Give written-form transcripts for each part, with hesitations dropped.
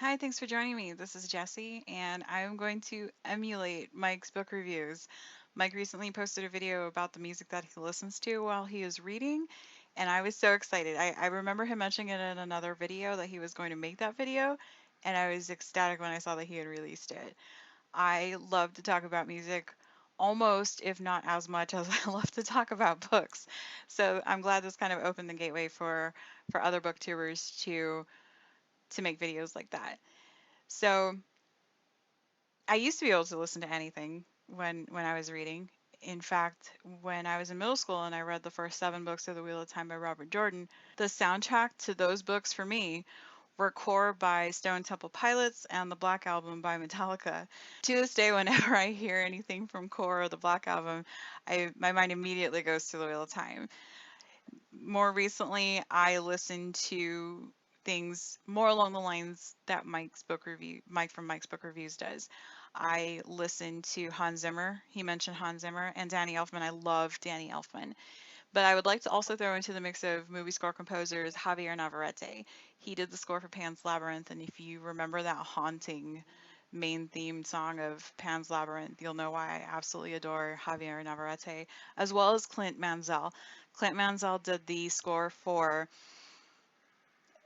Hi, thanks for joining me. This is Jessie, and I'm going to emulate Mike's book reviews. Mike recently posted a video about the music that he listens to while he is reading, and I was so excited. I remember him mentioning it in another video that he was going to make that video, and I was ecstatic when I saw that he had released it. I love to talk about music almost, if not as much as I love to talk about books. So I'm glad this kind of opened the gateway for other booktubers to make videos like that. So I used to be able to listen to anything when I was reading. In fact, when I was in middle school and I read the first 7 books of The Wheel of Time by Robert Jordan, the soundtrack to those books for me were Core by Stone Temple Pilots and the Black Album by Metallica. To this day, whenever I hear anything from Core or the Black Album, my mind immediately goes to The Wheel of Time. More recently, I listened to things more along the lines that Mike from Mike's Book Reviews does. I listened to Hans Zimmer. He mentioned Hans Zimmer and Danny Elfman. I love Danny Elfman. But I would like to also throw into the mix of movie score composers Javier Navarrete. He did the score for Pan's Labyrinth, and if you remember that haunting main theme song of Pan's Labyrinth, you'll know why I absolutely adore Javier Navarrete, as well as Clint Mansell. Clint Mansell did the score for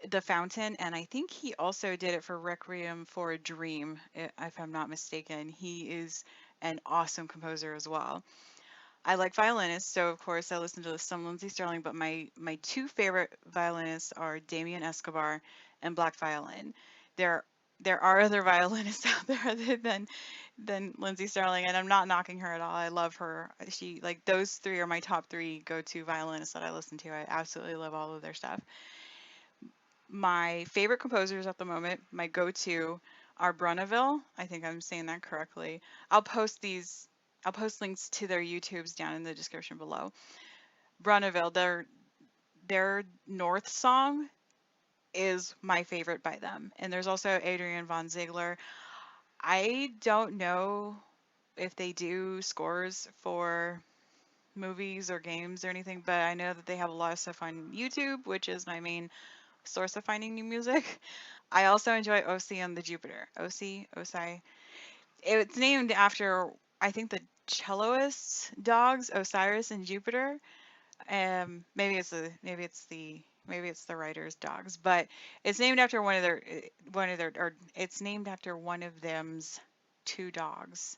The Fountain, and I think he also did it for Requiem for a Dream, if I'm not mistaken. He is an awesome composer as well. I like violinists, so of course I listen to some Lindsey Sterling, but my two favorite violinists are Damien Escobar and Black Violin. There there are other violinists out there other than Lindsey Sterling, and I'm not knocking her at all. I love her. She like those three are my top three go-to violinists that I listen to. I absolutely love all of their stuff. My favorite composers at the moment, my go-to, are Bruneville. I think I'm saying that correctly. I'll post these. I'll post links to their YouTubes down in the description below. Bruneville, their North song is my favorite by them, and there's also Adrian von Ziegler. I don't know if they do scores for movies or games or anything, but I know that they have a lot of stuff on YouTube, which is my main source of finding new music. I also enjoy Osi and The Jupiter. Osi. It's named after, I think, the celloist dogs, Osiris and Jupiter. Maybe it's the writer's dogs, but it's named after or it's named after one of them's two dogs.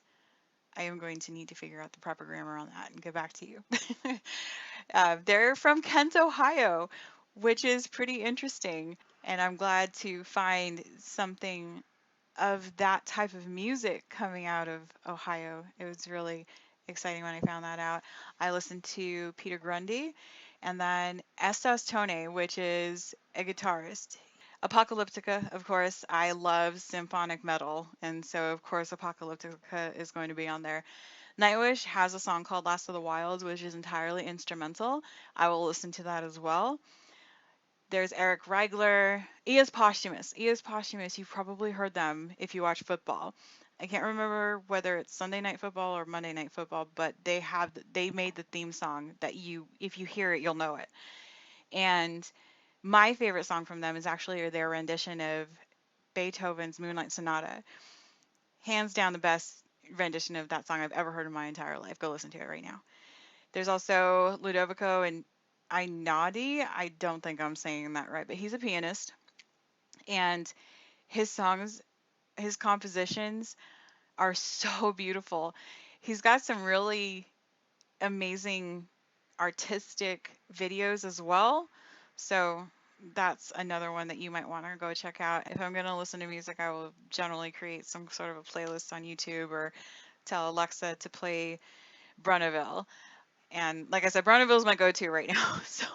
I am going to need to figure out the proper grammar on that and get back to you. They're from Kent, Ohio, which is pretty interesting, and I'm glad to find something of that type of music coming out of Ohio. It was really exciting when I found that out. I listened to Peter Grundy and then Estos Tone, which is a guitarist. Apocalyptica, of course, I love symphonic metal, and so of course Apocalyptica is going to be on there. Nightwish has a song called Last of the Wilds, which is entirely instrumental. I will listen to that as well. There's Eric Reigler. Eos Posthumous. Eos Posthumous, you've probably heard them if you watch football. I can't remember whether it's Sunday Night Football or Monday Night Football, but they made the theme song that if you hear it, you'll know it. And my favorite song from them is actually their rendition of Beethoven's Moonlight Sonata. Hands down the best rendition of that song I've ever heard in my entire life. Go listen to it right now. There's also Ludovico and Einaudi. I don't think I'm saying that right, but he's a pianist, and his songs, his compositions are so beautiful. He's got some really amazing artistic videos as well. So that's another one that you might want to go check out. If I'm going to listen to music, I will generally create some sort of a playlist on YouTube or tell Alexa to play Bruneville. And like I said, Bruneville is my go-to right now. So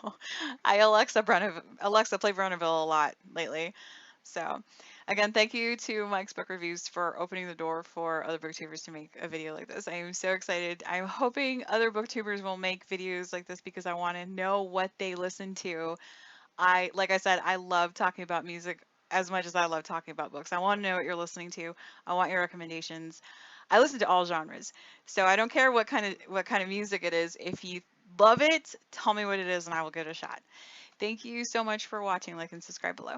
I Alexa play Bruneville a lot lately. So again, thank you to Mike's Book Reviews for opening the door for other booktubers to make a video like this. I am so excited. I'm hoping other booktubers will make videos like this because I want to know what they listen to. Like I said, I love talking about music as much as I love talking about books. I want to know what you're listening to. I want your recommendations. I listen to all genres, so I don't care what kind of music it is. If you love it, tell me what it is, and I will give it a shot. Thank you so much for watching. Like and subscribe below.